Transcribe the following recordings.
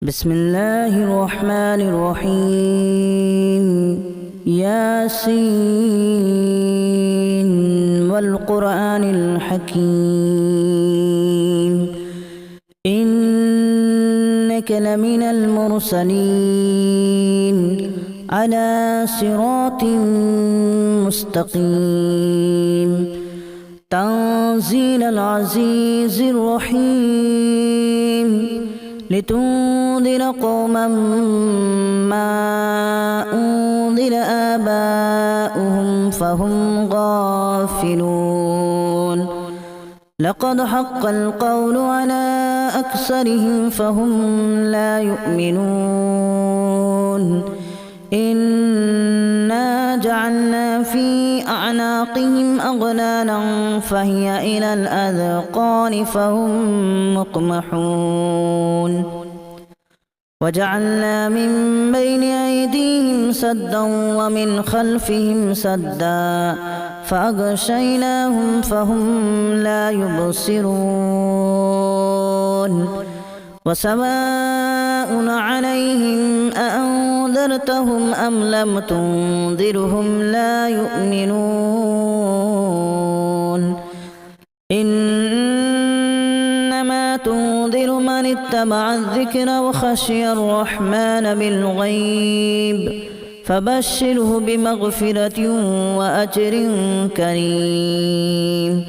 بسم الله الرحمن الرحيم ياسين والقرآن الحكيم إنك لمن المرسلين على صراط مستقيم تنزيل العزيز الرحيم لتنذر قوما ما أنذر آباؤهم فهم غافلون لقد حق القول على أكثرهم فهم لا يؤمنون إنا جعلنا في أعناقهم أغلالا فهي إلى الأذقان فهم مقمحون وجعلنا من بين أيديهم سدا ومن خلفهم سدا فأغشيناهم فهم لا يبصرون وسواء عليهم أأنذرتهم أم لم تنذرهم لا يؤمنون إنما تنذر من اتبع الذكر وخشي الرحمن بالغيب فبشره بمغفرة وأجر كريم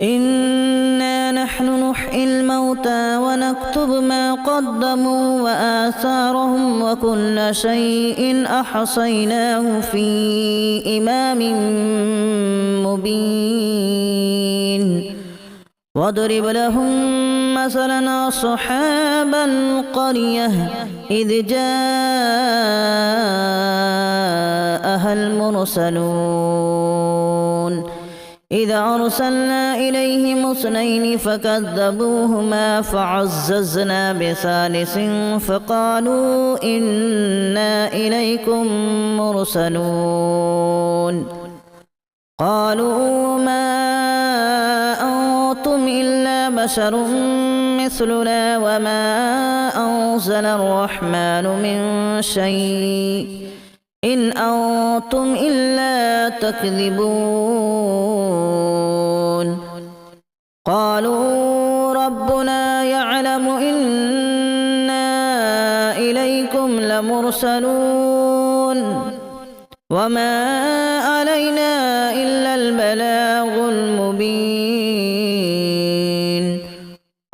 إنا نحن نحيي الموتى ونكتب ما قدموا وآثارهم وكل شيء أحصيناه في إمام مبين واضرب لهم مثلا أصحاب القرية إذ جاءها المرسلون إذا أرسلنا إليهم اثنين فكذبوهما فعززنا بثالث فقالوا إنا إليكم مرسلون قالوا ما أنتم إلا بشر مثلنا وما أنزل الرحمن من شيء إن أنتم إلا تكذبون قالوا ربنا يعلم إنا إليكم لمرسلون وما علينا إلا البلاغ المبين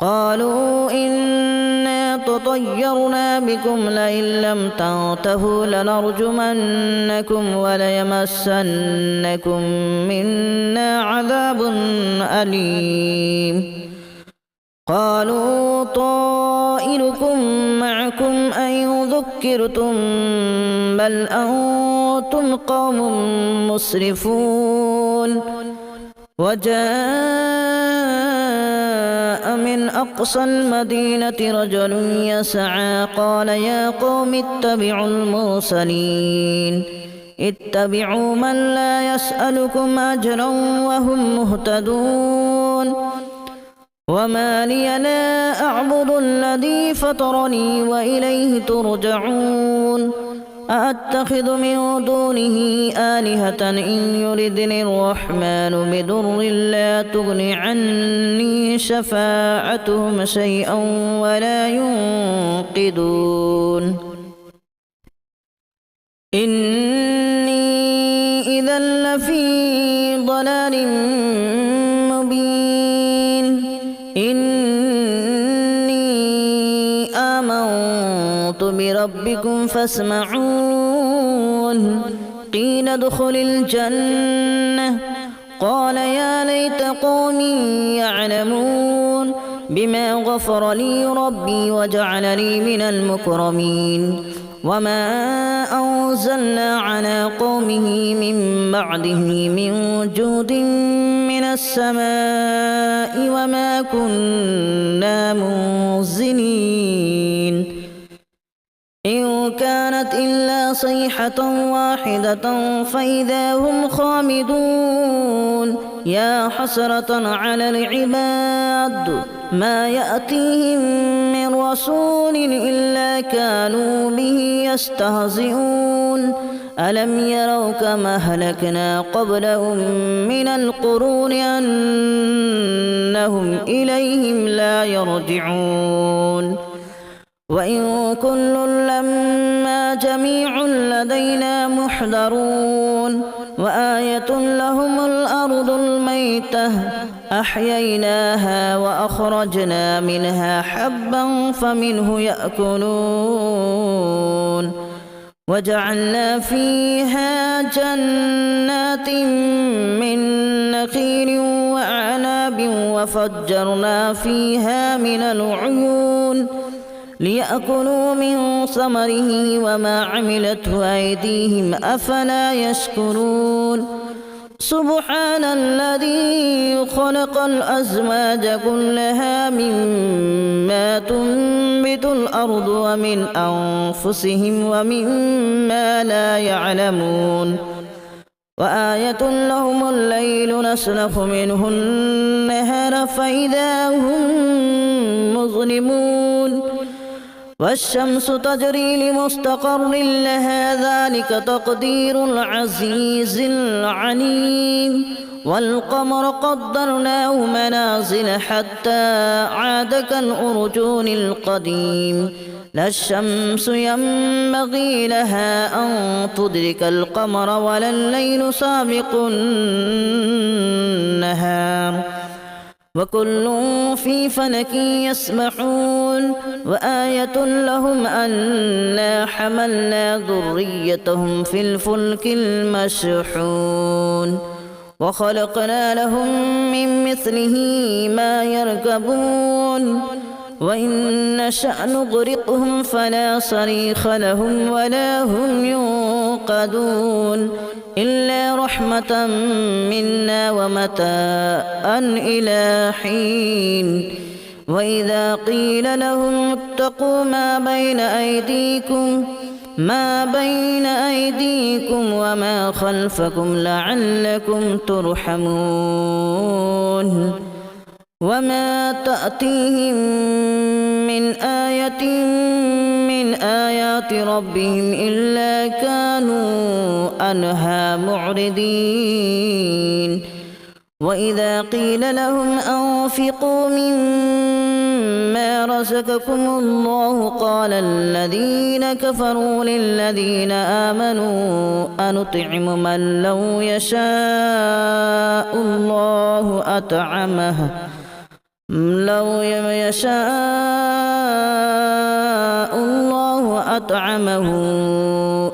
قالوا إنا تطيرنا بكم لئن لم تنتهوا لنرجمنكم وليمسنكم منا عذاب أليم قالوا طائركم معكم أن ذكرتم بل أنتم قوم مسرفون وجاء من أقصى المدينة رجل يسعى قال يا قوم اتبعوا المرسلين اتبعوا من لا يسألكم أجرا وهم مهتدون وما لي لا أعبد الذي فطرني وإليه ترجعون أأتخذ من دونه آلهة إن يردني الرحمن بضر لا تغن عني شفاعتهم شيئا ولا ينقذون إني إذا لفي ضلال مبين إني آمنت بربكم فاسمعون قيل ادخل الجنة قال يا ليت قومي يعلمون بما غفر لي ربي وجعلني من المكرمين وما أنزلنا على قومه من بعده من جود من السماء وما كنا منزلين إن كانت إلا صيحة واحدة فإذا هم خامدون يا حسرة على العباد ما يأتيهم من رسول إلا كانوا به يستهزئون ألم يروا كما أهلكنا قبلهم من القرون أنهم إليهم لا يرجعون وإن كل لما جميع لدينا محضرون وآية لهم الأرض الميتة أحييناها وأخرجنا منها حبا فمنه يأكلون وجعلنا فيها جنات من نخيل وأعناب وفجرنا فيها من العيون ليأكلوا من ثمره وما عملته أيديهم أفلا يشكرون سبحان الذي خلق الأزواج كلها مما تنبت الأرض ومن أنفسهم ومما لا يعلمون وآية لهم الليل نسلخ منه النهار فإذا هم مظلمون والشمس تجري لمستقر لها ذلك تقدير العزيز العليم والقمر قدرناه منازل حتى عاد كالأرجون القديم لا الشمس ينبغي لها أن تدرك القمر ولا الليل سابق النهار وكل في فلك يسبحون وآية لهم أنا حملنا ذريتهم في الفلك المشحون وخلقنا لهم من مثله ما يركبون وإن نشأ نغرقهم فلا صريخ لهم ولا هم ينقذون إلا رحمة منا ومتاعا إلى حين وإذا قيل لهم اتقوا ما بين أيديكم وما خلفكم لعلكم ترحمون وما تأتيهم من آية من آيات ربهم إلا كانوا عنها معرضين وإذا قيل لهم أنفقوا مما رزقكم الله قال الذين كفروا للذين آمنوا أنطعم من لو يشاء الله أطعمه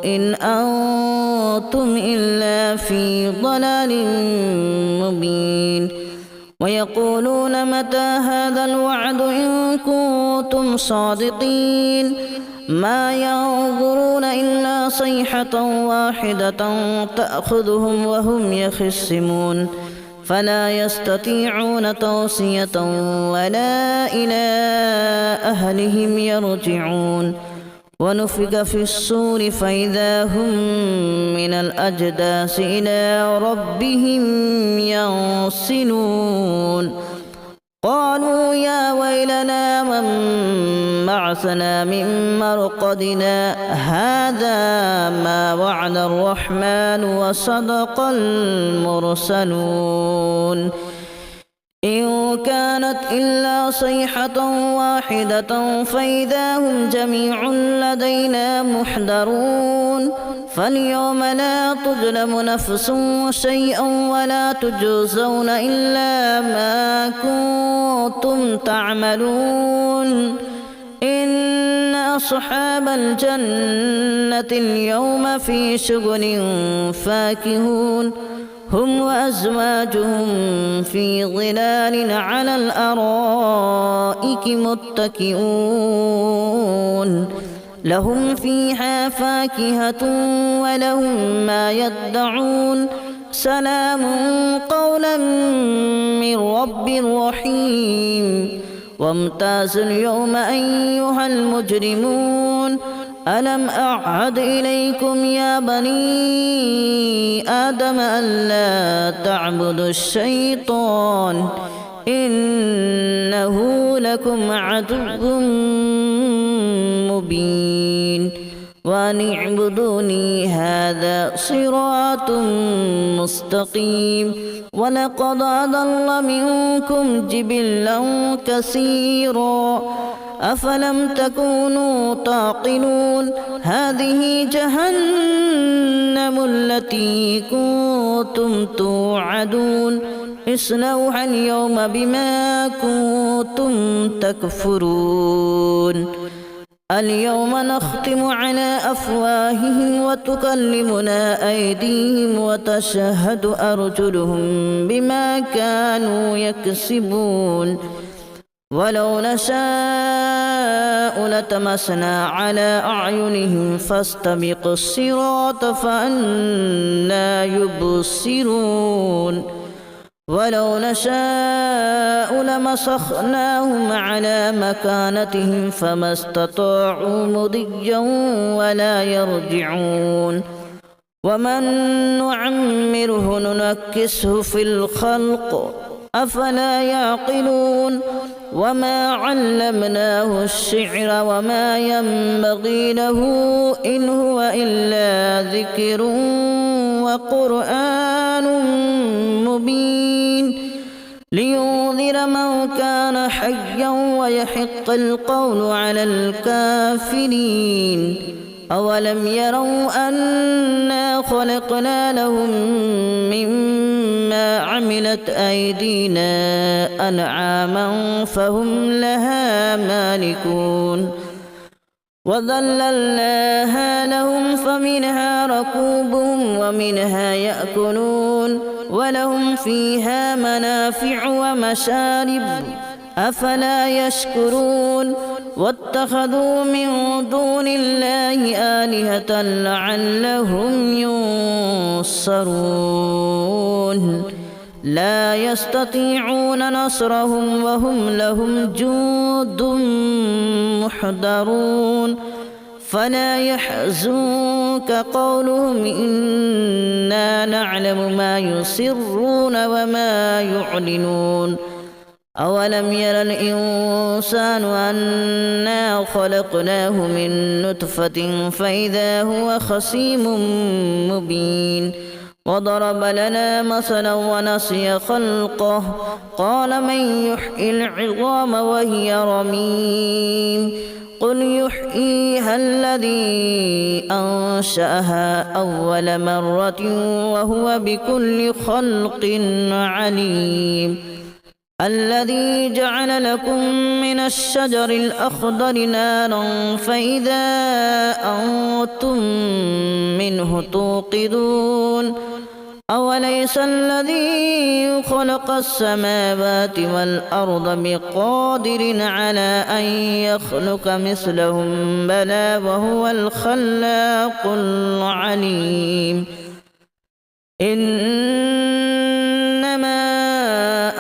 إن أنتم إلا في ضلال مبين ويقولون متى هذا الوعد إن كنتم صادقين ما ينظرون إلا صيحة واحدة تأخذهم وهم يخصمون فلا يستطيعون توصية ولا إلى أهلهم يرجعون ونفخ في الصور فإذا هم من الأجداث إلى ربهم ينسلون قالوا يا ويلنا من بعثنا من مرقدنا هذا ما وعد الرحمن وصدق المرسلون إن كانت إلا صيحة واحدة فإذا هم جميع لدينا محضرون فاليوم لا تظلم نفس شيئا ولا تجزون إلا ما كنتم تعملون إن أصحاب الجنة اليوم في شغل فاكهون هم وأزواجهم في ظلال على الأرائك متكئون لهم فيها فاكهة ولهم ما يدعون سلام قولا من رب رحيم وامتازوا اليوم أيها المجرمون ألم أعهد إليكم يا بني آدم ألا تعبدوا الشيطان إنه لكم عدو مبين وأن اعبدوني هذا صراط مستقيم ولقد أضل منكم جبلا كثيرا أفلم تكونوا تعقلون هذه جهنم التي كنتم توعدون اصلوها اليوم بما كنتم تكفرون اليوم نختم على أفواههم وتكلمنا أيديهم وتشهد أرجلهم بما كانوا يكسبون ولو نشاء لتمسنا على أعينهم فاستبقوا الصراط فأنى يبصرون ولو نشاء لمسخناهم على مكانتهم فما استطاعوا مضيا ولا يرجعون ومن نعمره ننكسه في الخلق أفلا يعقلون وما علمناه الشعر وما ينبغي له إن هو إلا ذكر وقرآن مبين لينذر من كان حيا ويحق القول على الكافرين أولم يروا أنا خلقنا لهم مما عملت أيدينا أنعاما فهم لها مالكون وذللناها لهم فمنها ركوبهم ومنها يأكلون ولهم فيها منافع ومشارب أفلا يشكرون واتخذوا من دون الله آلهة لعلهم ينصرون لا يستطيعون نصرهم وهم لهم جند محضرون فلا يحزنك قولهم إنا نعلم ما يسرون وما يعلنون أولم ير الإنسان أنا خلقناه من نطفة فإذا هو خصيم مبين وضرب لنا مثلا ونسي خلقه قال من يحيي العظام وهي رميم قل يحييها الذي أنشأها أول مرة وهو بكل خلق عليم الذي جعل لكم من الشجر الأخضر نارا فإذا أنتم منه توقدون أوليس الذي خلق السماوات والأرض بقادر على أن يخلق مثلهم بلى وهو الخلاق العليم إنما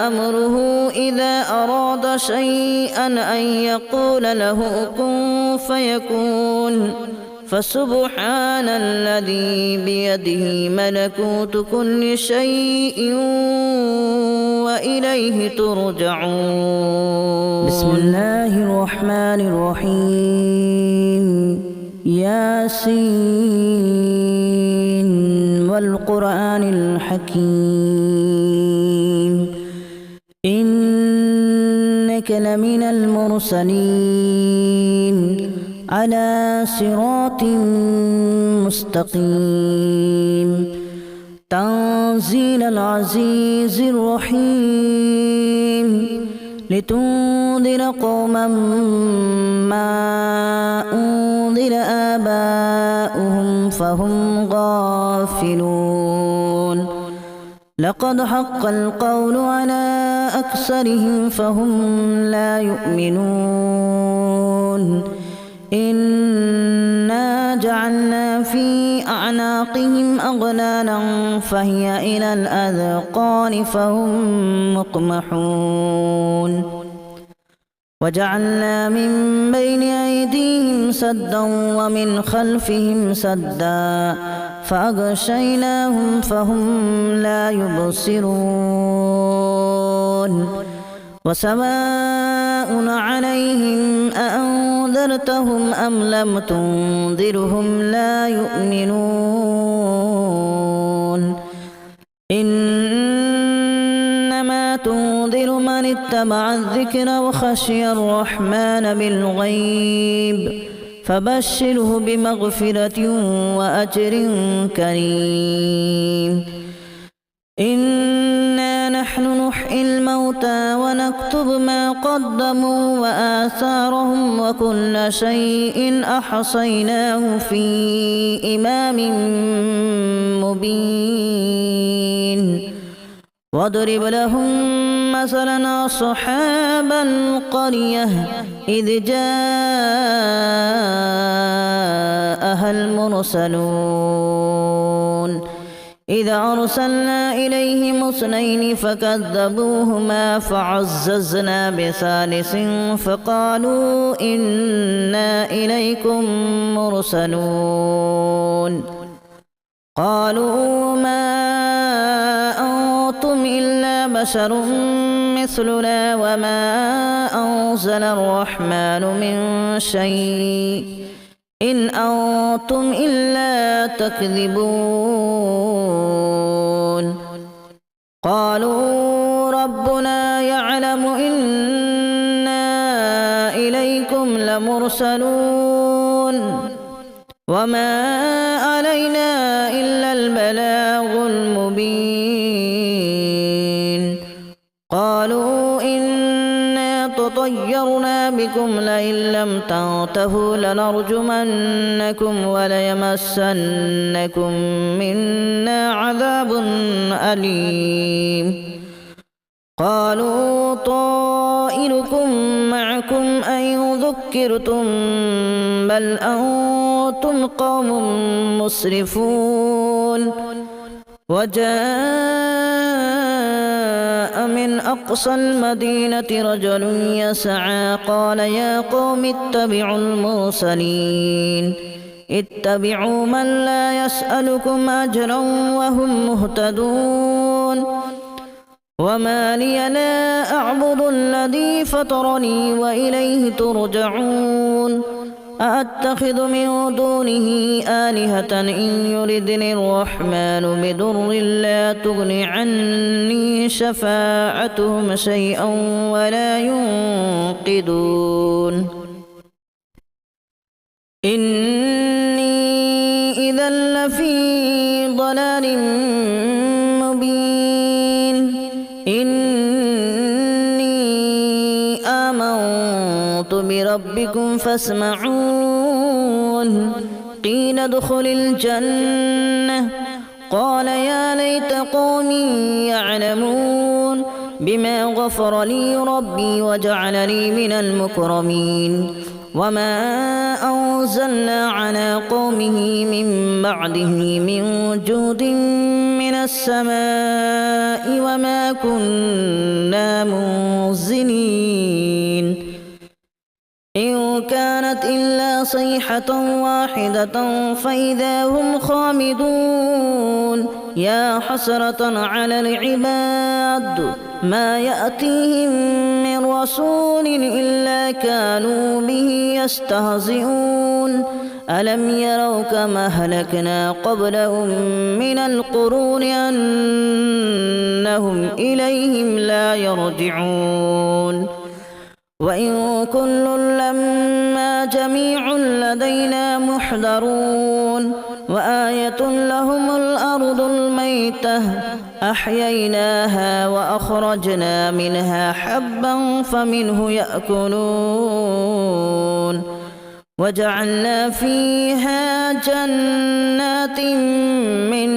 أمره إذا أراد شيئا أن يقول له كن فيكون فسبحان الذي بيده ملكوت كل شيء وإليه ترجعون بسم الله الرحمن الرحيم ياسين والقرآن الحكيم إنك لمن المرسلين على صراط مستقيم تنزيل العزيز الرحيم لتنذر قوما ما أنذر آباؤهم فهم غافلون لقد حق القول على أكثرهم فهم لا يؤمنون إنا جعلنا في أعناقهم أغلالا فهي إلى الأذقان فهم مقمحون وجعلنا من بين أيديهم سدا ومن خلفهم سدا فأغشيناهم فهم لا يبصرون وسواء عليهم أأنذرتهم أم لم تنذرهم لا يؤمنون إنما تنذر من اتبع الذكر وخشي الرحمن بالغيب فبشره بمغفرة وأجر كريم إنا نحن نحيي الموتى ونكتب ما قدموا وآثارهم وكل شيء أحصيناه في إمام مبين واضرب لهم مثلا أصحاب القرية إذ جاءها المرسلون إذا أرسلنا إليهم اثنين فكذبوهما فعززنا بثالث فقالوا إنا إليكم مرسلون قالوا ما أنتم إلا بشر مثلنا وما أنزل الرحمن من شيء إن أنتم إلا تكذبون قالوا ربنا يعلم إنا إليكم لمرسلون وما علينا إلا البلاغ المبين قالوا إنا تطيرنا بكم لئن لم تنتهوا لنرجمنكم وليمسنكم منا عذاب أليم قالوا طائركم معكم أن ذكرتم بل أنتم قوم مسرفون وجاء من أقصى المدينة رجل يسعى قال يا قوم اتبعوا المرسلين اتبعوا من لا يسألكم أجرا وهم مهتدون وما لي لا أعبد الذي فطرني وإليه ترجعون أأتخذ من دونه آلهة إن يردني الرحمن بضر لا تغن عني شفاعتهم شيئا ولا ينقذون إني إذا لفي ضلال مبين إني آمنت بربكم فاسمعون قيل ادخل الجنة قال يا ليت قومي يعلمون بما غفر لي ربي وجعلني من المكرمين وما أنزلنا على قومه من بعده من جود من السماء وما كنا منزلين إن كانت إلا صيحة واحدة فإذا هم خامدون يا حسرة على العباد ما يأتيهم من رسول إلا كانوا به يستهزئون ألم يروا كما أهلكنا قبلهم من القرون أنهم إليهم لا يرجعون وإن كل لما جميع لدينا محضرون وآية لهم الأرض الميتة أحييناها وأخرجنا منها حبا فمنه يأكلون وجعلنا فيها جنات من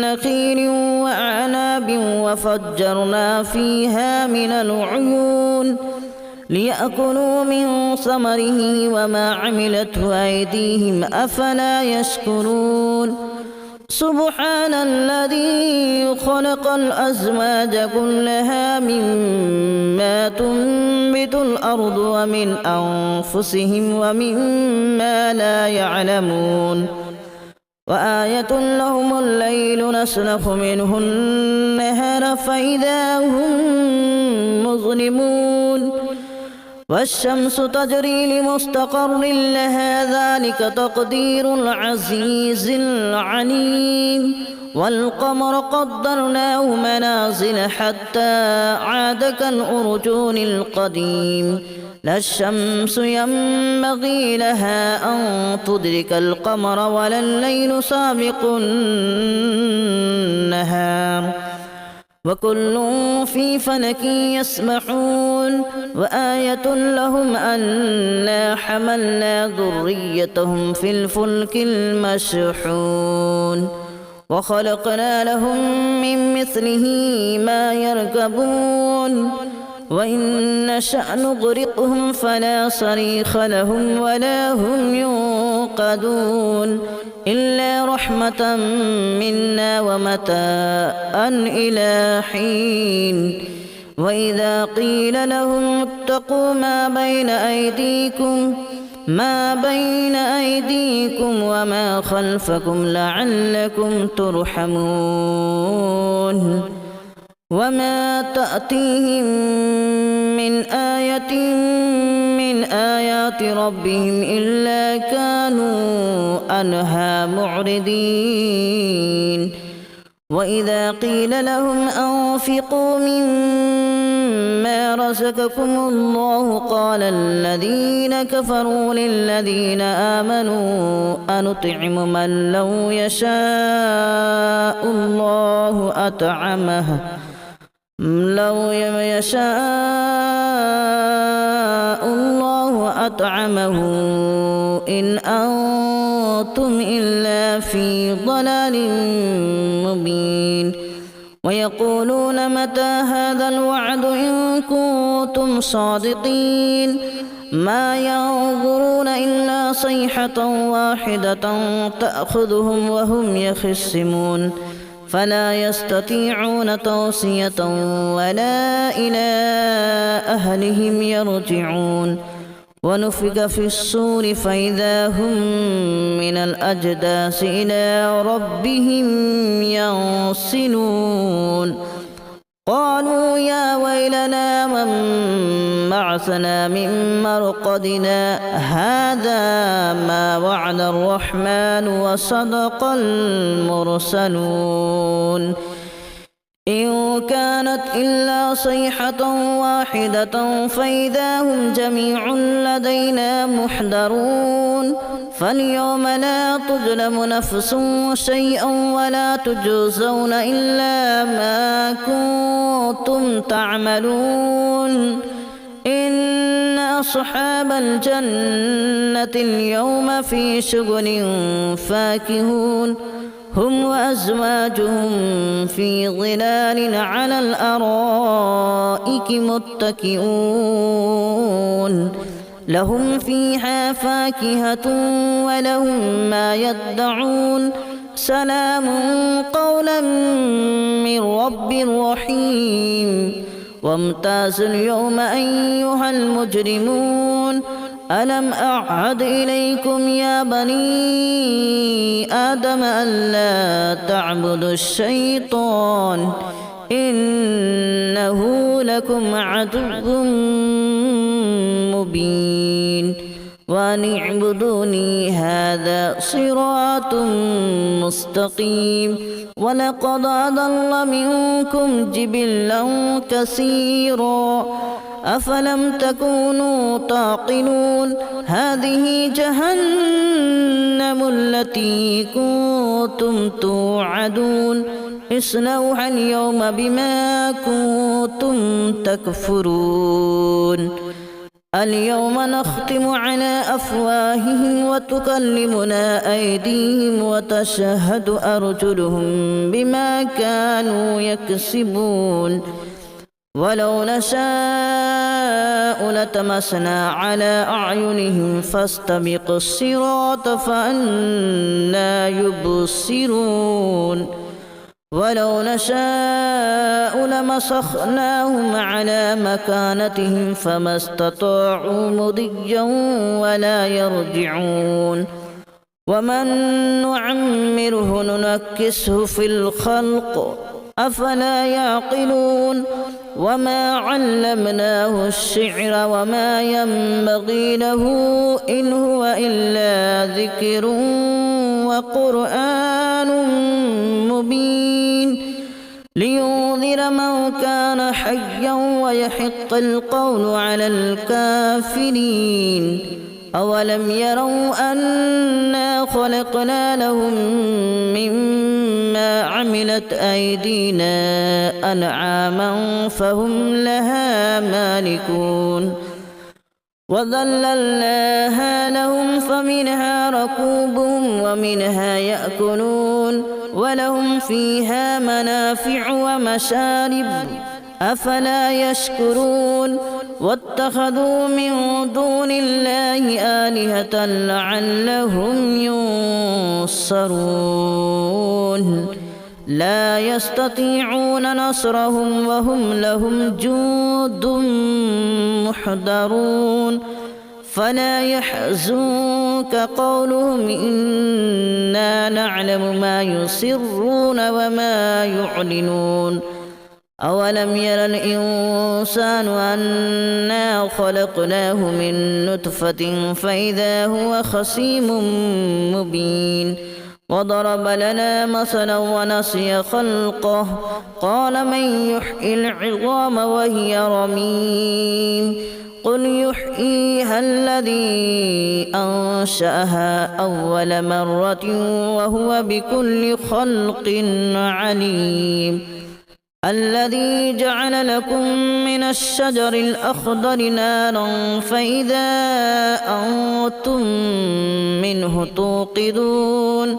نخيل وأعناب وفجرنا فيها من العيون ليأكلوا من ثمره وما عملته أيديهم أفلا يشكرون سبحان الذي خلق الأزواج كلها مما تنبت الأرض ومن أنفسهم ومما لا يعلمون وآية لهم الليل نسلخ منه النهار فإذا هم مظلمون والشمس تجري لمستقر لها ذلك تقدير العزيز العليم والقمر قدرناه منازل حتى عاد كالأرجون القديم لا الشمس ينبغي لها أن تدرك القمر ولا الليل سابق النهار وكل في فلك يسبحون وآية لهم أنا حملنا ذريتهم في الفلك المشحون وخلقنا لهم من مثله ما يركبون وإن نشأ نغرقهم فلا صريخ لهم ولا هم ينقذون إلا رحمة منا ومتاعا إلى حين وإذا قيل لهم اتقوا ما بين أيديكم وما خلفكم لعلكم ترحمون وما تأتيهم من آية من آيات ربهم إلا كانوا عنها معرضين وإذا قيل لهم أنفقوا مما رزقكم الله قال الذين كفروا للذين آمنوا أنطعم من لو يشاء الله أطعمه إن أنتم إلا في ضلال مبين ويقولون متى هذا الوعد إن كنتم صادقين ما ينظرون إلا صيحة واحدة تأخذهم وهم يخصمون فلا يستطيعون توصية ولا إلى أهلهم يرجعون ونفخ في الصور فإذا هم من الأجداث إلى ربهم ينسلون قالوا يا ويلنا من بعثنا من مرقدنا هذا ما وعد الرحمن وصدق المرسلون إن كانت إلا صيحة واحدة فإذا هم جميع لدينا محضرون فاليوم لا تظلم نفس شيئا ولا تجزون إلا ما كنتم تعملون إن أصحاب الجنة اليوم في شغل فاكهون هم وأزواجهم في ظلال على الأرائك متكئون لهم فيها فاكهة ولهم ما يدعون سلام قولا من رب رحيم وامتازوا اليوم أيها المجرمون ألم أعهد إليكم يا بني آدم ألا تعبدوا الشيطان إنه لكم عدو مبين وأن اعبدوني هذا صراط مستقيم ولقد أضل منكم جبلا كثيرا أفلم تكونوا تعقلون هذه جهنم التي كنتم توعدون اصلوها اليوم بما كنتم تكفرون اليوم نختم على أفواههم وتكلمنا أيديهم وتشهد أرجلهم بما كانوا يكسبون ولو نشاء لتمسنا على أعينهم فاستبقوا الصراط فأنى يبصرون ولو نشاء لمسخناهم على مكانتهم فما استطاعوا مضيا ولا يرجعون ومن نعمره ننكسه في الخلق أفلا يعقلون وما علمناه الشعر وما ينبغي له إن هو إلا ذكر وقرآن مبين لينذر من كان حيا ويحق القول على الكافرين أولم يروا أنا خلقنا لهم مما عملت أيدينا أنعاما فهم لها مالكون وذللناها لهم فمنها ركوبهم ومنها يأكلون ولهم فيها منافع ومشارب أفلا يشكرون واتخذوا من دون الله آلهة لعلهم ينصرون لا يستطيعون نصرهم وهم لهم جند محضرون فلا يحزنك قولهم إنا نعلم ما يسرون وما يعلنون أولم ير الإنسان أنا خلقناه من نطفة فإذا هو خصيم مبين وضرب لنا مثلا ونسي خلقه قال من يحيي العظام وهي رميم قل يحييها الذي أنشأها أول مرة وهو بكل خلق عليم الذي جعل لكم من الشجر الأخضر نارا فإذا أنتم منه توقدون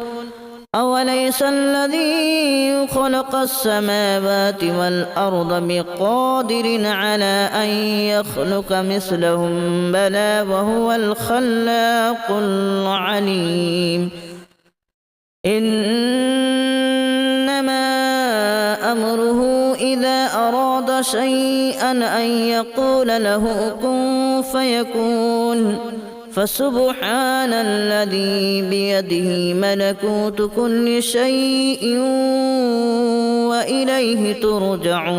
أوليس الذي خلق السماوات والأرض بقادر على أن يخلق مثلهم بلى وهو الخلاق العليم إنما أمره إذا أراد شيئا أن يقول له كن فيكون فسبحان الذي بيده ملكوت كل شيء وإليه ترجعون.